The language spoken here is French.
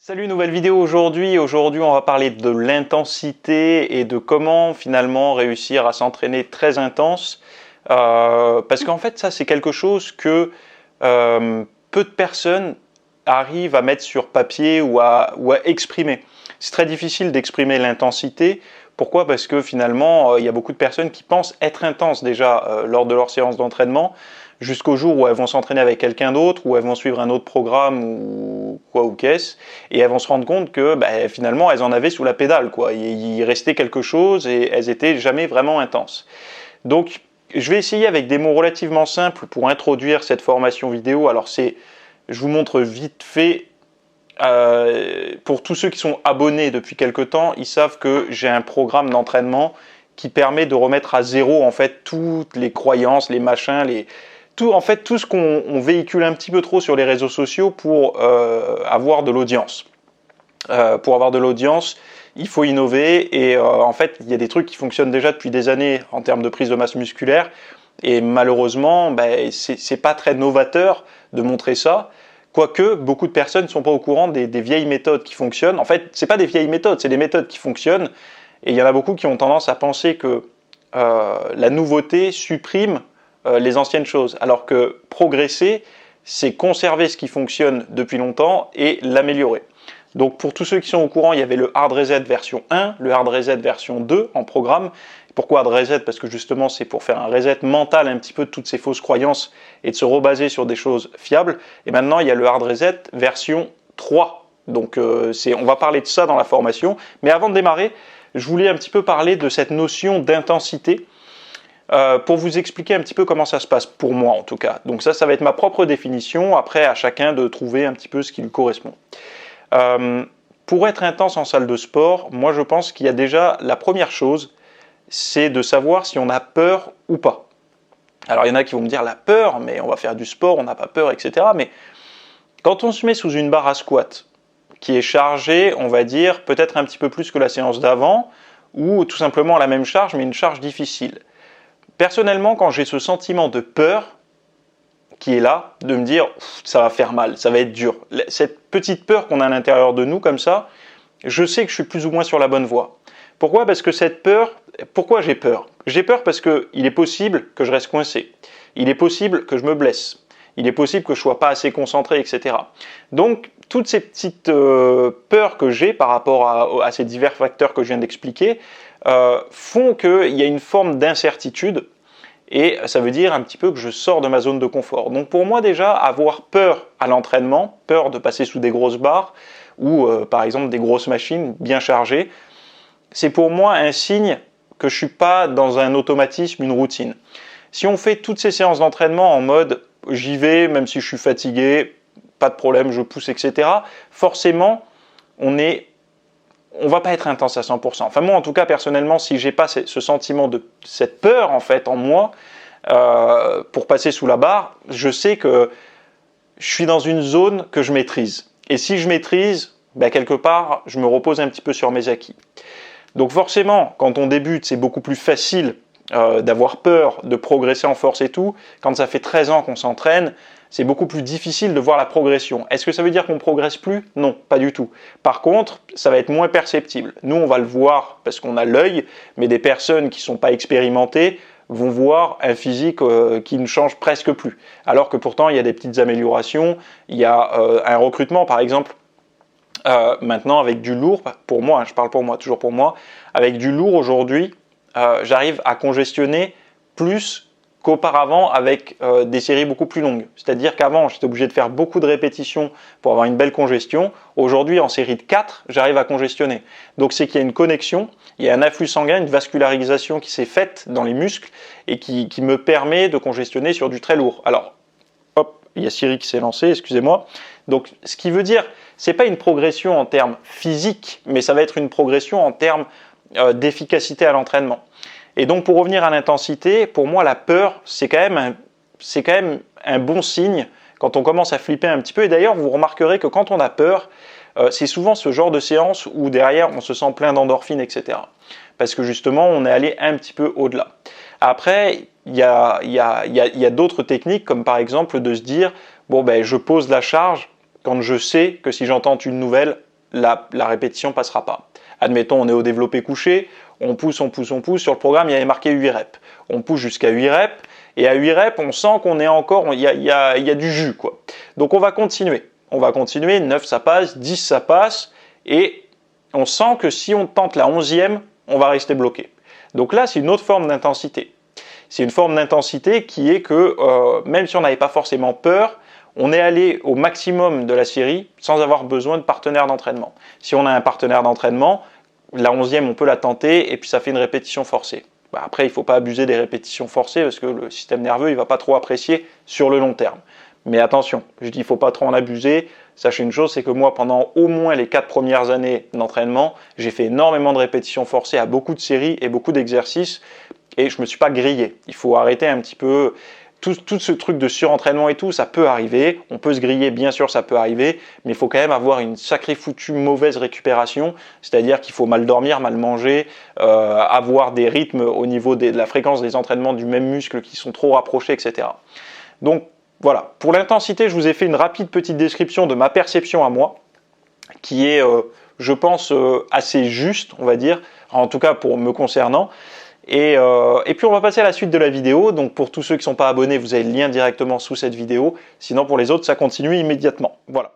Salut, nouvelle vidéo aujourd'hui. Aujourd'hui, on va parler de l'intensité et de comment finalement réussir à s'entraîner très intense. Parce qu'en fait, ça, c'est quelque chose que peu de personnes arrivent à mettre sur papier ou à exprimer. C'est très difficile d'exprimer l'intensité. Pourquoi? Parce que finalement, il y a beaucoup de personnes qui pensent être intenses déjà lors de leur séance d'entraînement, jusqu'au jour où elles vont s'entraîner avec quelqu'un d'autre, où elles vont suivre un autre programme ou quoi ou qu'est-ce, et elles vont se rendre compte que finalement elles en avaient sous la pédale, quoi. Il restait quelque chose et elles étaient jamais vraiment intenses. Donc je vais essayer avec des mots relativement simples pour introduire cette formation vidéo. Alors je vous montre vite fait. Pour tous ceux qui sont abonnés depuis quelque temps, ils savent que j'ai un programme d'entraînement qui permet de remettre à zéro en fait toutes les croyances, les machins, tout ce qu'on véhicule un petit peu trop sur les réseaux sociaux pour avoir de l'audience. Pour avoir de l'audience, il faut innover et en fait, il y a des trucs qui fonctionnent déjà depuis des années en termes de prise de masse musculaire et malheureusement, c'est pas très novateur de montrer ça. Quoique, beaucoup de personnes ne sont pas au courant des vieilles méthodes qui fonctionnent. En fait, ce n'est pas des vieilles méthodes, c'est des méthodes qui fonctionnent. Et il y en a beaucoup qui ont tendance à penser que la nouveauté supprime les anciennes choses. Alors que progresser, c'est conserver ce qui fonctionne depuis longtemps et l'améliorer. Donc pour tous ceux qui sont au courant, il y avait le Hard Reset version 1, le Hard Reset version 2 en programme. Pourquoi Hard Reset? Parce que justement c'est pour faire un reset mental un petit peu de toutes ces fausses croyances et de se rebaser sur des choses fiables. Et maintenant il y a le Hard Reset version 3. Donc on va parler de ça dans la formation. Mais avant de démarrer, je voulais un petit peu parler de cette notion d'intensité pour vous expliquer un petit peu comment ça se passe pour moi en tout cas. Donc ça va être ma propre définition. Après à chacun de trouver un petit peu ce qui lui correspond. Pour être intense en salle de sport, moi je pense qu'il y a déjà la première chose, c'est de savoir si on a peur ou pas. Alors il y en a qui vont me dire la peur, mais on va faire du sport, on n'a pas peur, etc. Mais quand on se met sous une barre à squat qui est chargée, on va dire peut-être un petit peu plus que la séance d'avant, ou tout simplement la même charge, mais une charge difficile. Personnellement, quand j'ai ce sentiment de peur qui est là, de me dire ça va faire mal, ça va être dur. Cette petite peur qu'on a à l'intérieur de nous comme ça, je sais que je suis plus ou moins sur la bonne voie. Pourquoi? Parce que cette peur, pourquoi j'ai peur? J'ai peur parce qu'il est possible que je reste coincé. Il est possible que je me blesse. Il est possible que je ne sois pas assez concentré, etc. Donc, toutes ces petites peurs que j'ai par rapport à ces divers facteurs que je viens d'expliquer font qu'il y a une forme d'incertitude. Et ça veut dire un petit peu que je sors de ma zone de confort. Donc pour moi déjà, avoir peur à l'entraînement, peur de passer sous des grosses barres ou par exemple des grosses machines bien chargées, c'est pour moi un signe que je ne suis pas dans un automatisme, une routine. Si on fait toutes ces séances d'entraînement en mode j'y vais, même si je suis fatigué, pas de problème, je pousse, etc., forcément, on va pas être intense à 100%. Enfin moi en tout cas personnellement, si j'ai pas ce sentiment de cette peur en fait en moi pour passer sous la barre, je sais que je suis dans une zone que je maîtrise. Et si je maîtrise, quelque part, je me repose un petit peu sur mes acquis. Donc forcément, quand on débute, c'est beaucoup plus facile d'avoir peur, de progresser en force et tout. Quand ça fait 13 ans qu'on s'entraîne, c'est beaucoup plus difficile de voir la progression. Est-ce que ça veut dire qu'on ne progresse plus? Non, pas du tout. Par contre, ça va être moins perceptible. Nous, on va le voir parce qu'on a l'œil, mais des personnes qui ne sont pas expérimentées vont voir un physique qui ne change presque plus. Alors que pourtant, il y a des petites améliorations. Il y a un recrutement, par exemple, maintenant avec du lourd, pour moi, je parle pour moi, toujours pour moi, avec du lourd aujourd'hui, j'arrive à congestionner plus qu'auparavant avec des séries beaucoup plus longues. C'est-à-dire qu'avant, j'étais obligé de faire beaucoup de répétitions pour avoir une belle congestion. Aujourd'hui, en série de 4, j'arrive à congestionner. Donc c'est qu'il y a une connexion, il y a un afflux sanguin, une vascularisation qui s'est faite dans les muscles et qui me permet de congestionner sur du très lourd. Alors, hop, il y a Siri qui s'est lancé, excusez-moi. Donc ce qui veut dire, c'est pas une progression en termes physiques, mais ça va être une progression en termes d'efficacité à l'entraînement. Et donc pour revenir à l'intensité, pour moi la peur, c'est quand même un bon signe quand on commence à flipper un petit peu. Et d'ailleurs, vous remarquerez que quand on a peur, c'est souvent ce genre de séance où derrière on se sent plein d'endorphines, etc. Parce que justement, on est allé un petit peu au-delà. Après, il y a d'autres techniques, comme par exemple de se dire, bon je pose la charge quand je sais que si j'entends une nouvelle, la répétition passera pas. Admettons, on est au développé couché, on pousse, on pousse, on pousse. Sur le programme, il y avait marqué 8 reps. On pousse jusqu'à 8 reps, et à 8 reps, on sent qu'on est encore, il y a du jus, quoi. Donc on va continuer. On va continuer, 9 ça passe, 10 ça passe, et on sent que si on tente la 11e, on va rester bloqué. Donc là, c'est une autre forme d'intensité. C'est une forme d'intensité qui est que, même si on n'avait pas forcément peur, on est allé au maximum de la série sans avoir besoin de partenaire d'entraînement. Si on a un partenaire d'entraînement, la 11e, on peut la tenter et puis ça fait une répétition forcée. Après, il ne faut pas abuser des répétitions forcées parce que le système nerveux, il ne va pas trop apprécier sur le long terme. Mais attention, je dis qu'il ne faut pas trop en abuser. Sachez une chose, c'est que moi, pendant au moins les 4 premières années d'entraînement, j'ai fait énormément de répétitions forcées à beaucoup de séries et beaucoup d'exercices et je ne me suis pas grillé. Il faut arrêter un petit peu. Tout ce truc de surentraînement et tout, ça peut arriver. On peut se griller, bien sûr, ça peut arriver, mais il faut quand même avoir une sacrée foutue mauvaise récupération, c'est-à-dire qu'il faut mal dormir, mal manger, avoir des rythmes au niveau de la fréquence des entraînements du même muscle qui sont trop rapprochés, etc. Donc voilà, pour l'intensité, je vous ai fait une rapide petite description de ma perception à moi, qui est, je pense, assez juste, on va dire, en tout cas pour me concernant. Et puis on va passer à la suite de la vidéo. Donc pour tous ceux qui ne sont pas abonnés, vous avez le lien directement sous cette vidéo. Sinon pour les autres, ça continue immédiatement. Voilà.